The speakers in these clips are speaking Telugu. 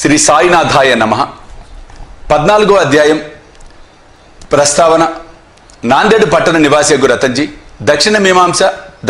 శ్రీ సాయినాథాయ నమః. 14వ అధ్యాయం ప్రస్తావన. నాందేడు పట్టణ నివాసియగు రతన్జీ దక్షిణ మీమాంస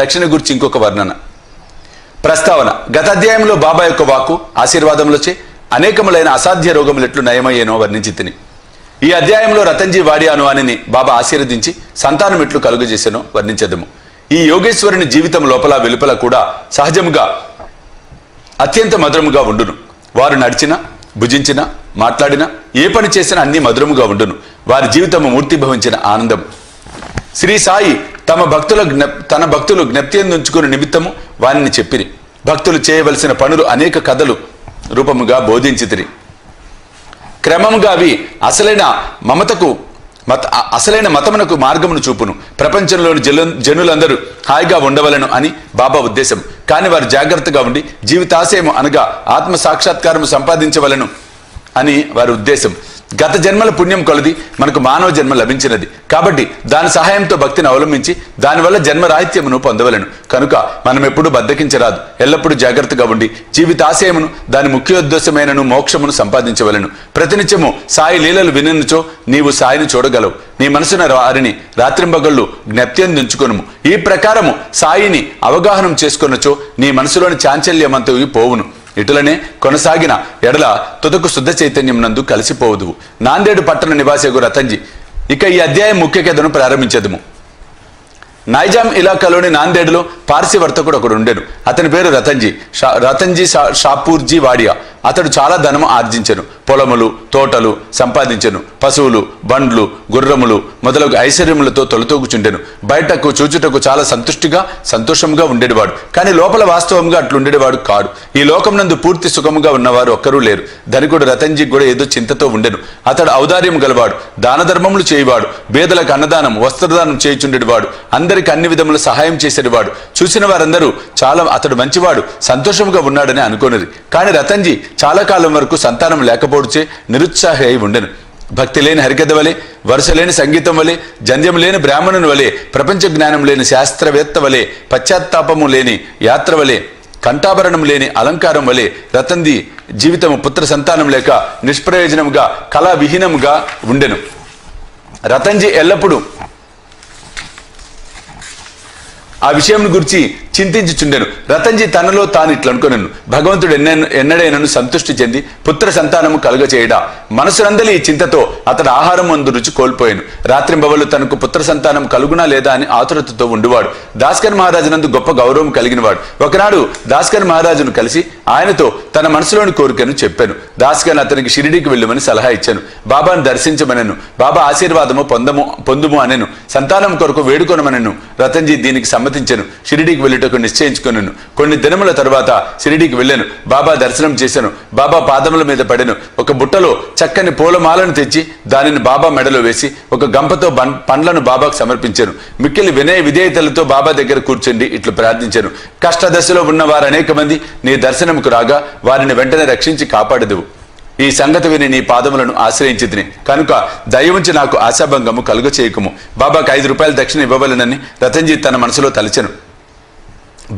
దక్షిణ గురించి ఇంకొక వర్ణన. ప్రస్తావన. గత అధ్యాయంలో బాబా యొక్క వాక్కు ఆశీర్వాదములచే అనేకములైన అసాధ్య రోగములు ఎట్లు నయమయ్యేనో వర్ణించి తిని. ఈ అధ్యాయంలో రతన్జీ వాడి అనువానిని బాబా ఆశీర్వదించి సంతానం ఎట్లు కలుగజేసెనో వర్ణించదము. ఈ యోగేశ్వరుని జీవితం లోపల వెలుపల కూడా సహజముగా అత్యంత మధురముగా ఉండును. వారు నడిచిన, భుజించిన, మాట్లాడిన, ఏ పని చేసినా అన్ని మధురముగా ఉండును. వారి జీవితము మూర్తిభవించిన ఆనందం. శ్రీ సాయి తన భక్తులు జ్ఞప్తియందుంచుకుని నిమిత్తము వారిని చెప్పిరి. భక్తులు చేయవలసిన పనులు అనేక కథలు రూపముగా బోధించితిరి. క్రమముగా అవి అసలైన మతమునకు మార్గమును చూపును. ప్రపంచంలోని జనులందరూ హాయిగా ఉండవలను అని బాబా ఉద్దేశం. కానీ వారు జాగ్రత్తగా ఉండి జీవితాశయము అనగా ఆత్మ సాక్షాత్కారము సంపాదించవలను అని వారి ఉద్దేశం. గత జన్మల పుణ్యం కొలది మనకు మానవ జన్మ లభించినది కాబట్టి దాని సహాయంతో భక్తిని అవలంబించి దానివల్ల జన్మరాహిత్యమును పొందవలను. కనుక మనం ఎప్పుడు బద్దకించరాదు. ఎల్లప్పుడూ జాగ్రత్తగా ఉండి జీవితాశయమును దాని ముఖ్యోద్దేశమైనను మోక్షమును సంపాదించవలను. ప్రతినిత్యము సాయి లీలలు విననుచో నీవు సాయిని చూడగలవు. నీ మనసున వారిని రాత్రింబగళ్ళు జ్ఞప్తియందుంచుకొనుము. ఈ ప్రకారము సాయిని అవగాహనం చేసుకొనచో నీ మనసులోని చాంచల్యమంతయు పోవును. ఇటులనే కొనసాగిన ఎడల తుదకు శుద్ధ చైతన్యం నందు కలిసిపోవుదువు. నాందేడు పట్టణ నివాసియగు రతన్జీ. ఇక ఈ అధ్యాయం ముఖ్య కథను ప్రారంభించదుము. నైజాం ఇలాకాలోని నాందేడులో పార్సీ వర్తకుడు ఒకడు ఉండెను. అతని పేరు రతన్జీ షాపూర్జీ వాడియా. అతడు చాలా ధనము ఆర్జించెను. పొలములు, తోటలు సంపాదించెను. పశువులు, బండ్లు, గుర్రములు మొదలగు ఐశ్వర్యములతో తొలతూగుచుండెను. బయటకు చూచుటకు చాలా సంతోషంగా ఉండేవాడు. కానీ లోపల వాస్తవంగా అట్లుండేవాడు కాడు. ఈ లోకం నందు పూర్తి సుఖముగా ఉన్నవారు ఒక్కరూ లేరు. ధనికుడు రతన్జీ కూడా ఏదో చింతతో ఉండెను. అతడు ఔదార్యం గలవాడు, దాన ధర్మములు చేయువాడు, పేదలకు అన్నదానం, వస్త్రదానం చేయుచుండేవాడు, అందరికి అన్ని విధములు సహాయం చేసేవాడు. చూసిన వారందరూ అతడు మంచివాడు, సంతోషంగా ఉన్నాడని అనుకోనిది. కానీ రతన్జీ చాలా కాలం వరకు సంతానం లేకపోవచ్చే నిరుత్సాహి అయి ఉండెను. భక్తి లేని హరికథ వలె, వరుస లేని సంగీతం వలె, జంధ్యం లేని బ్రాహ్మణుని వలె, ప్రపంచ జ్ఞానం లేని శాస్త్రవేత్త వలె, పశ్చాత్తాపము లేని యాత్ర వలె, కంఠాభరణం లేని అలంకారం వలె రతన్జీ జీవితము పుత్ర సంతానం లేక నిష్ప్రయోజనముగా కళావిహీనముగా ఉండెను. రతన్జీ ఎల్లప్పుడూ ఆ విషయం గురించి చింతించుచుండెను. రతన్జీ తనలో తాను ఇట్లా అనుకున్నాను, భగవంతుడు ఎన్నడైనను సంతృష్టి చెంది పుత్ర సంతానము కలుగచేయడా. మనసునందలి ఈ చింతతో అతడు ఆహారం మందు రుచి కోల్పోయాను. రాత్రింబవళ్ళు తనకు పుత్ర సంతానం కలుగునా లేదా అని ఆతురతతో ఉండువాడు. దాస్కర్ మహారాజునందు గొప్ప గౌరవం కలిగినవాడు. ఒకనాడు దాస్కర్ మహారాజును కలిసి ఆయనతో తన మనసులోని కోరికను చెప్పాను. దాస్కర్ అతనికి షిరిడీకి వెళ్ళమని సలహా ఇచ్చాను. బాబాను దర్శించమనను. బాబా ఆశీర్వాదము పొందుము అనెను. సంతానం కొరకు వేడుకొనమనను. రతన్జీ దీనికి సమ్మతించెను. షిరిడీకి వెళ్ళుటకు నిశ్చయించుకొనెను. కొన్ని దినముల తర్వాత షిరిడీకి వెళ్ళాను. బాబా దర్శనం చేశాను. బాబా పాదముల మీద పడెను. ఒక బుట్టలో చక్కని పూలమాలను తెచ్చి దానిని బాబా మెడలో వేసి ఒక గంపతో పండ్లను బాబాకు సమర్పించాను. మిక్కిలి వినయ విధేయతలతో బాబా దగ్గర కూర్చుండి ఇట్లు ప్రార్థించాను. కష్టదశలో ఉన్న వారు అనేక మంది నీ దర్శనముకు రాగా వారిని వెంటనే రక్షించి కాపాడదువు. ఈ సంగతి విని నీ పాదములను ఆశ్రయించితిని కనుక దయవుంచి నాకు ఆశాభంగము కలుగ చేయకుము. బాబాకు 5 రూపాయల దక్షిణ ఇవ్వవలనని రతన్జీ తన మనసులో తలచెను.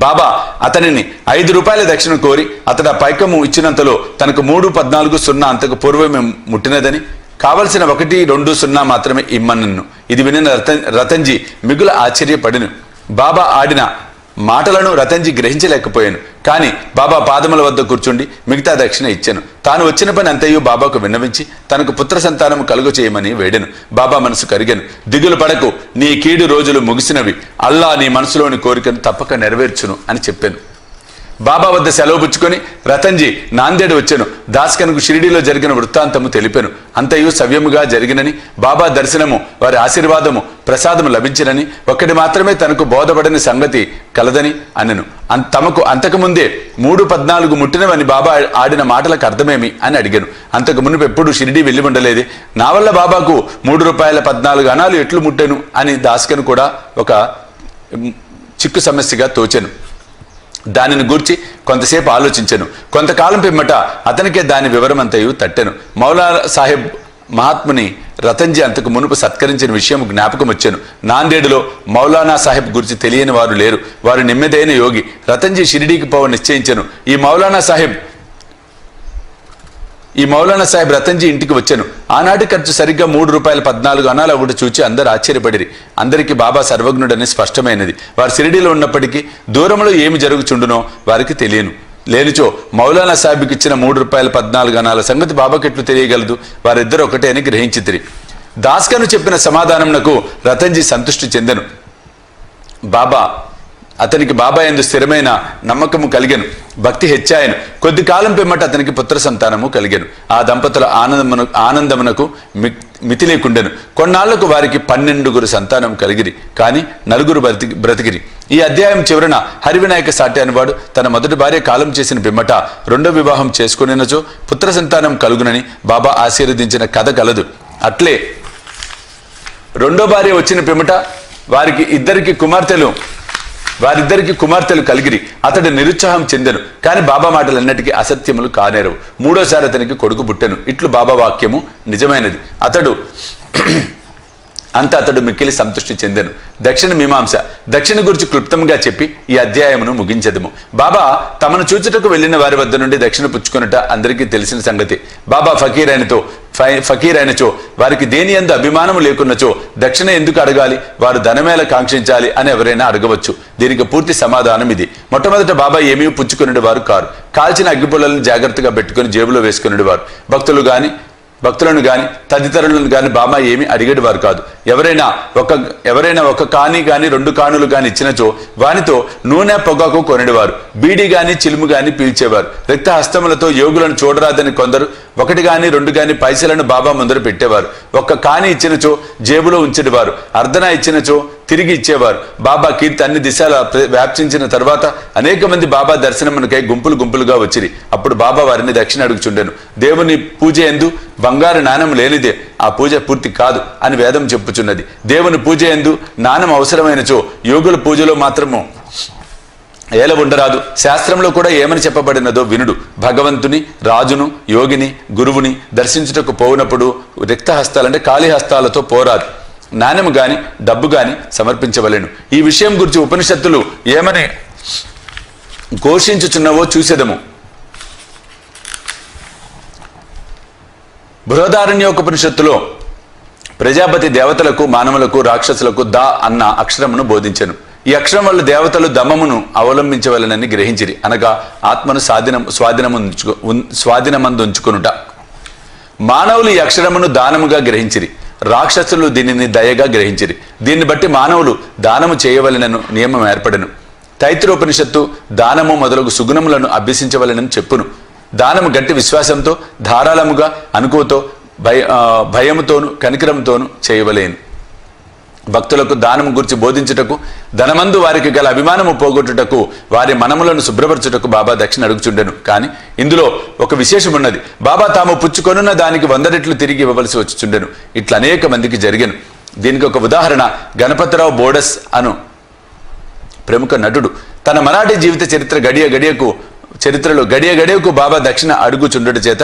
బాబా అతనిని 5 రూపాయల దక్షిణ కోరి అతడు ఆ పైకము ఇచ్చినంతలో తనకు 3:14 అంతకు పూర్వమే ముట్టినదని కావలసిన 1:20 మాత్రమే ఇమ్మనను. ఇది వినిన రతన్జీ మిగుల ఆశ్చర్యపడిను. బాబా ఆడిన మాటలను రతన్జీ గ్రహించలేకపోయాను. కానీ బాబా పాదముల వద్ద కూర్చుండి మిగతా దక్షిణ ఇచ్చాను. తాను వచ్చిన పని అంతయు బాబాకు విన్నవించి తనకు పుత్ర సంతానము కలుగు చేయమని వేడెను. బాబా మనసు కరిగెను. దిగులు పడకు, నీ కీడు రోజులు ముగిసినవి. అల్లా నీ మనసులోని కోరికను తప్పక నెరవేర్చును అని చెప్పాను. బాబా వద్ద సెలవు పుచ్చుకొని రతన్జీ నాందేడు వచ్చాను. దాస్కన్కు షిరిడీలో జరిగిన వృత్తాంతము తెలిపాను. అంతయు సవ్యముగా జరిగినని, బాబా దర్శనము, వారి ఆశీర్వాదము, ప్రసాదము లభించినని, ఒక్కటి మాత్రమే తనకు బోధపడని సంగతి కలదని అనెను. తమకు అంతకుముందే 3:14 ముట్టినవని బాబా ఆడిన మాటలకు అర్థమేమి అని అడిగాను. అంతకు మునుపు ఎప్పుడు షిరిడీ వెళ్ళి ఉండలేదే. నా వల్ల బాబాకు 3:14 అణాలు ఎట్లు ముట్టెను అని దాస్కన్ కూడా ఒక చిక్కు సమస్యగా తోచెను. దానిని గూర్చి కొంతసేపు ఆలోచించెను. కొంతకాలం పిమ్మట అతనికే దాని వివరమంతయు తట్టెను. మౌలానా సాహెబ్ మహాత్ముని రతన్జీ అంతకు మునుపు సత్కరించిన విషయం జ్ఞాపకం వచ్చాను. నాందేడులో మౌలానా సాహెబ్ గురించి తెలియని వారు లేరు. వారు నెమ్మదైన యోగి. రతన్జీ షిరిడీకి పోవ నిశ్చయించెను. ఈ మౌలానా సాహెబ్ ఈ మౌలానా సాహెబ్ రతన్జీ ఇంటికి వచ్చాను. ఆనాటి ఖర్చు సరిగ్గా ₹3.14 ఒకటి చూచి అందరు ఆశ్చర్యపడిరి. అందరికీ బాబా సర్వజ్ఞుడని స్పష్టమైనది. వారు షిరిడీలో ఉన్నప్పటికీ దూరంలో ఏమి జరుగుచుండునో వారికి తెలియను. లేనిచో మౌలానా సాహెబ్కి ఇచ్చిన ₹3.14 సంగతి బాబాకెట్లు తెలియగలదు? వారిద్దరు ఒకటే అని గ్రహించితిరి. దాస్కను చెప్పిన సమాధానంనకు రతన్జీ సంతృష్టి చెందెను. అతనికి బాబా యందు స్థిరమైన నమ్మకము కలిగెను, భక్తి హెచ్చాయను. కొద్ది కాలం పిమ్మట అతనికి పుత్ర సంతానము కలిగెను. ఆ దంపతుల ఆనందమునకు మితి లేకుండెను. కొన్నాళ్లకు వారికి 12 సంతానం కలిగిరి. కానీ 4 బ్రతికిరి. ఈ అధ్యాయం చివరన హరివినాయక సాటి అనేవాడు తన మొదటి భార్య కాలం చేసిన పిమ్మట రెండో వివాహం చేసుకునేనచో పుత్ర సంతానం కలుగునని బాబా ఆశీర్వదించిన కథ కలదు. అట్లే రెండో భార్య వచ్చిన పిమ్మట వారిద్దరికి కుమార్తెలు కలిగిరి. అతడు నిరుత్సాహం చెందెను. కాని బాబా మాటలన్నిటికీ అసత్యములు కానేరవు. మూడోసారి అతనికి కొడుకు పుట్టెను. ఇట్లు బాబా వాక్యము నిజమైనది. అతడు మిక్కిలి సంతృష్టి చెందెను. దక్షిణ మీమాంస దక్షిణ గురించి క్లుప్తంగా చెప్పి ఈ అధ్యాయమును ముగించెదము. బాబా తమను చూచుటకు వెళ్లిన వారి వద్ద నుండి దక్షిణ పుచ్చుకొనుట అందరికీ తెలిసిన సంగతి. బాబా ఫకీర్ అయినచో వారికి దేని యందు అభిమానము లేకున్నచో దక్షిణ ఎందుకు అడగాలి? వారు ధనమేళ కాంక్షించాలి అని ఎవరైనా అడగవచ్చు. దీనికి పూర్తి సమాధానం ఇది. మొట్టమొదట బాబా ఏమీ పుచ్చుకునేది వారు కారు. కాల్చిన అగ్గిపుల్లలను జాగ్రత్తగా పెట్టుకుని జేబులో వేసుకునేది వారు. భక్తులను గాని తదితరులను గాని బాబా ఏమి అడిగేది వారు కాదు. ఎవరైనా ఒక కాని గాని 2 కానులు గాని ఇచ్చినచో వానితో నూనె పొగాకు కొనేవారు. బీడి గాని చిలుము గాని పీల్చేవారు. రక్త హస్తములతో యోగులను చూడరాదని కొందరు 1 గాని 2 గాని పైసలను బాబా ముందర పెట్టేవారు. 1 కాని ఇచ్చినచో జేబులో ఉంచేవారు. అర్ధన ఇచ్చినచో తిరిగి ఇచ్చేవారు. బాబా కీర్తి అన్ని దిశల వ్యాప్తించిన తర్వాత అనేక మంది బాబా దర్శనమునకై గుంపులుగా వచ్చిరి. అప్పుడు బాబా వారిని దక్షిణ అడుగుచుండెను. దేవుని పూజ యందు బంగారు నాణం లేనిదే ఆ పూజ పూర్తి కాదు అని వేదం చెప్పుచున్నది. దేవుని పూజ యందు నాణం అవసరమైనచో యోగుల పూజలో మాత్రము ఏల ఉండరాదు. శాస్త్రంలో కూడా ఏమని చెప్పబడినదో వినుడు. భగవంతుని, రాజును, యోగిని, గురువుని దర్శించుటకు పోవునప్పుడు రిక్తహస్తాలంటే ఖాళీ హస్తాలతో పోరాదు. నాణ్యము గాని డబ్బు గాని సమర్పించవలెను. ఈ విషయం గురించి ఉపనిషత్తులు ఏమని ఘోషించుచున్నవో చూసేదము. బృహదారణ్యోపనిషత్తులో ప్రజాపతి దేవతలకు, మానవులకు, రాక్షసులకు దా అన్న అక్షరమును బోధించెను. ఈ అక్షరం వల్ల దేవతలు దమమును అవలంబించవలనని గ్రహించిరి. అనగా ఆత్మను స్వాధీనమందుంచుకొనుట. మానవులు ఈ అక్షరమును దానముగా గ్రహించిరి. రాక్షసులు దీనిని దయగా గ్రహించిరి. దీన్ని బట్టి మానవులు దానము చేయవలెనను నియమం ఏర్పడెను. తైత్రోపనిషత్తు దానము మొదలగు సుగుణములను అభ్యసించవలెనని చెప్పును. దానము గట్టి విశ్వాసంతో, ధారాళముగా, అనుకోతో, భయముతోను, కనికరంతోను చేయవలేను. భక్తులకు దానము గురించి బోధించుటకు, ధనమందు వారికి గల అభిమానము పోగొట్టుటకు, వారి మనములను శుభ్రపరచుటకు బాబా దక్షిణ అడుగుచుండెను. కానీ ఇందులో ఒక విశేషం ఉన్నది. బాబా తాము పుచ్చుకొనున్న దానికి 100 రెట్లు తిరిగి ఇవ్వవలసి వచ్చుచుండెను. ఇట్లా అనేక మందికి జరిగెను. దీనికి ఒక ఉదాహరణ గణపతిరావు బోడస్ అను ప్రముఖ నటుడు తన మరాఠీ జీవిత చరిత్రలో గడియ గడియకు బాబా దక్షిణ అడుగుచుండట చేత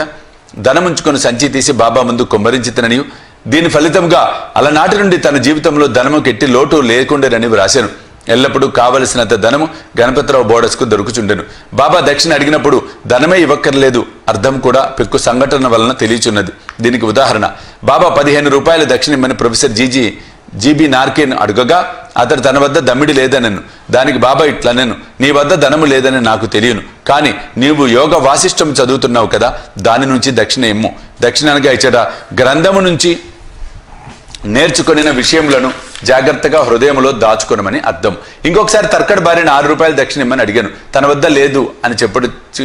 ధనముంచుకొని సంచి తీసి బాబా ముందు కొమ్మరించితననియు, దీని ఫలితంగా అలనాటి నుండి తన జీవితంలో ధనము కెట్టి లోటు లేకుండేనని వ్రాశాను. ఎల్లప్పుడూ కావలసినంత ధనము గణపతిరావు బోడస్కు దొరుకుచుండెను. బాబా దక్షిణ అడిగినప్పుడు ధనమే ఇవ్వక్కర్లేదు అర్థం కూడా పెక్కు సంఘటన వలన తెలియచున్నది. దీనికి ఉదాహరణ, బాబా ₹15 దక్షిణ ఇమ్మని ప్రొఫెసర్ జీబీ నార్కేను అడుగగా అతడు తన వద్ద దమ్మిడి లేదనను. దానికి బాబా ఇట్లనెను, నీ వద్ద ధనము లేదని నాకు తెలియను, కానీ నీవు యోగ వాసిష్టం చదువుతున్నావు కదా, దాని నుంచి దక్షిణ ఇమ్ము. దక్షిణగా ఇచ్చట గ్రంథము నుంచి నేర్చుకొనిన విషయములను జాగ్రత్తగా హృదయంలో దాచుకొనమని అర్థం. ఇంకొకసారి తర్కడ్ భార్యను ₹6 దక్షిణ ఇమ్మని అడిగాను. తన వద్ద లేదు అని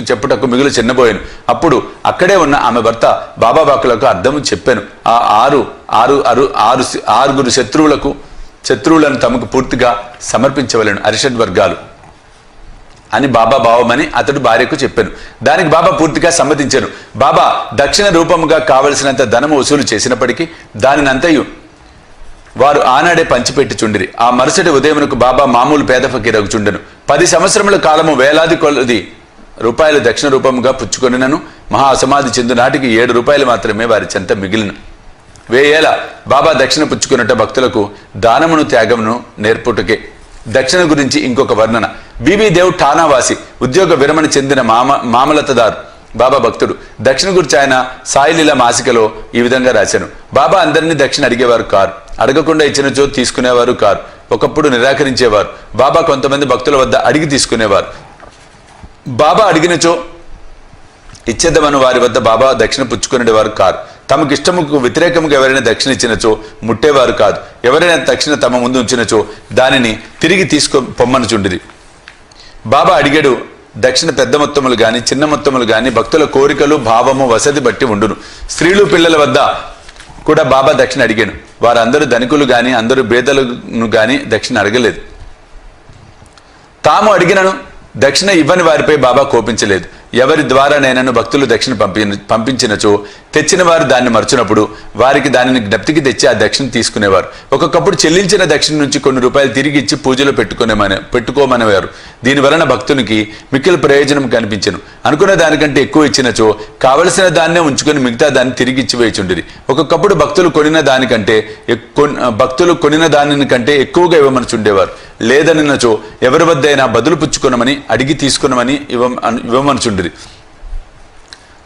చెప్పుటకు మిగులు చిన్నబోయాను. అప్పుడు అక్కడే ఉన్న ఆమె భర్త బాబా వాక్కులకు అర్థము చెప్పాను. ఆ ఆరుగురు శత్రువులను తమకు పూర్తిగా సమర్పించవలెను అరిషడ్ వర్గాలు అని బాబా భావమని అతడు భార్యకు చెప్పాను. దానికి బాబా పూర్తిగా సమ్మతించాను. బాబా దక్షిణ రూపముగా కావలసినంత ధనము వసూలు చేసినప్పటికీ దానినంతయు వారు ఆనాడే పంచిపెట్టుచుండిరి. ఆ మరుసటి ఉదయమునకు బాబా మామూలు పేద ఫకీరగుచుండెను. 10 సంవత్సరముల కాలము వేలాది కొలది రూపాయలు దక్షిణ రూపముగా పుచ్చుకొనినను మహా అసమాధి చెందు నాటికి ₹7 మాత్రమే వారి చెంత మిగిలిన. 1000 ఏళ్ల బాబా దక్షిణ పుచ్చుకున్నట భక్తులకు దానమును త్యాగమును నేర్పుటకే. దక్షిణ గురించి ఇంకొక వర్ణన. బీబీ దేవ్ ఠానావాసి, ఉద్యోగ విరమణ చెందిన మామలతదారు. బాబా భక్తుడు. దక్షిణ గురించి ఆయన సాయిలీల మాసికలో ఈ విధంగా రాశాను. బాబా అందరినీ దక్షిణ అడిగేవారు కారు, అడగకుండా ఇచ్చినచో తీసుకునేవారు కారు, ఒకప్పుడు నిరాకరించేవారు. బాబా కొంతమంది భక్తుల వద్ద అడిగి తీసుకునేవారు. బాబా అడిగినచో ఇచ్చేద్దామని వారి వద్ద బాబా దక్షిణ పుచ్చుకునేవారు కారు. తమకు ఇష్టముకు వ్యతిరేకముగా ఎవరైనా దక్షిణ ఇచ్చినచో ముట్టేవారు కాదు. ఎవరైనా దక్షిణ తమ ముందు ఉంచినచో దానిని తిరిగి పొమ్మనుచుండిరి. బాబా అడిగాడు, దక్షిణ పెద్ద మొత్తములు గాని చిన్న మొత్తములు గాని భక్తుల కోరికలు భావము వసతి బట్టి ఉండును. స్త్రీలు పిల్లల వద్ద కూడా బాబా దక్షిణ అడిగాను. వారందరూ ధనికులు గాని అందరూ పేదలను గాని దక్షిణ అడగలేదు. తాము అడిగినను దక్షిణ ఇవ్వని వారిపై బాబా కోపించలేదు. ఎవరి ద్వారా నేనను భక్తులు దక్షిణ పంపించినచో తెచ్చిన వారు దాన్ని మర్చినప్పుడు వారికి దానిని జ్ఞప్తికి తెచ్చి ఆ దక్షిణ తీసుకునేవారు. ఒక్కొక్కప్పుడు చెల్లించిన దక్షిణ నుంచి కొన్ని రూపాయలు తిరిగి ఇచ్చి పూజలో పెట్టుకోమనేవారు. దీనివలన భక్తునికి మిక్కిలి ప్రయోజనం కనిపించను. అనుకున్న దానికంటే ఎక్కువ ఇచ్చినచో కావలసిన దాన్నే ఉంచుకొని మిగతా దాన్ని తిరిగి ఇచ్చివేయుచుండిరి. ఒక్కొక్కప్పుడు భక్తులు కొనిన దానికంటే ఎక్కువగా ఇవ్వమనుచుండేవారు. లేదనినచో ఎవరి వద్ద అయినా బదులు పుచ్చుకునమని అడిగి తీసుకునమని ఇవ్వమనుచుండిరి.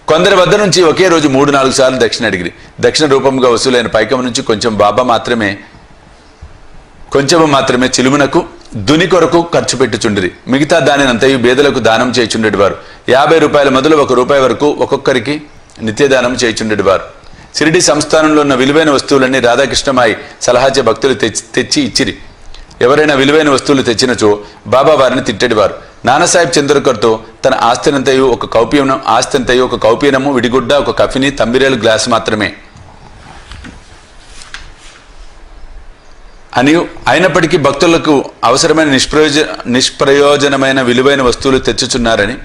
కొందరి వద్ద నుంచి ఒకే రోజు 3-4 సార్లు దక్షిణ అడిగిరి. దక్షిణ రూపంగా వసూలైన పైకం నుంచి కొంచెము మాత్రమే చిలుమునకు దుని కొరకు ఖర్చు పెట్టుచుండిరి. మిగతా దానినంతయు బేదలకు దానం చేయుచుండేవారు. 50 రూపాయల మొదలు 1 రూపాయి వరకు ఒక్కొక్కరికి నిత్యదానం చేయుచుండేవారు. షిరిడి సంస్థానంలో ఉన్న విలువైన వస్తువులన్నీ రాధాకృష్ణమాయి సలహాచే భక్తులు తెచ్చి ఇచ్చిరి. ఎవరైనా విలువైన వస్తువులు తెచ్చినచో బాబా వారిని తిట్టేవారు. నానాసాహెబ్ చంద్రకర్తో తన ఆస్తినంతయు ఒక కౌపీనము విడిగుడ్డ, ఒక కఫిని, తంబిరేలు గ్లాసు మాత్రమే అని, అయినప్పటికీ భక్తులకు అవసరమైన నిష్ప్రయోజనమైన విలువైన వస్తువులు తెచ్చుచున్నారని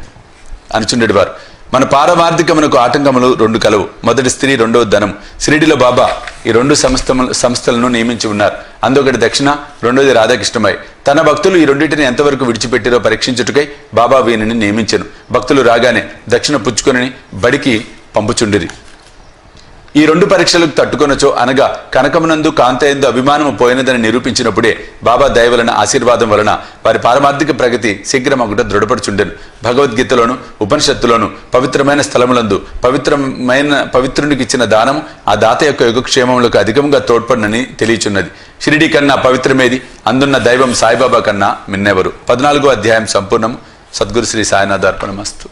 అనుచుండేవారు. మన పారమార్థికమునకు ఆటంకములు 2 కలవు. మొదటి స్త్రీ, రెండవ ధనం. షిరిడిలో బాబా ఈ 2 సంస్థలను నియమించి ఉన్నారు. అందొకటి దక్షిణ, రెండోది రాధాకృష్ణమాయి. తన భక్తులు ఈ రెండింటిని ఎంతవరకు విడిచిపెట్టిరో పరీక్షించుటకై బాబా వీనిని నియమించెను. భక్తులు రాగానే దక్షిణ పుచ్చుకొని బడికి పంపుచుండిరి. ఈ 2 పరీక్షలకు తట్టుకొనచో అనగా కనకమునందు కాంతయందు అభిమానము పోయినదని నిరూపించినప్పుడే బాబా దయ వలన ఆశీర్వాదం వలన వారి పారమార్థిక ప్రగతి శీఘ్రమగుట దృఢపడుచుండెను. భగవద్గీతలోను ఉపనిషత్తులోను పవిత్రమైన స్థలములందు పవిత్రునికి ఇచ్చిన దానము ఆ దాత యొక్క యుగక్షేమములకు అధికంగా తోడ్పడినని తెలియచున్నది. షిరిడి కన్నా పవిత్రమేది, అందున్న దైవం సాయిబాబా కన్నా మిన్నెవరు. 14వ అధ్యాయం సంపూర్ణము. సద్గురు శ్రీ సాయినాథ్ అర్పణమస్తు.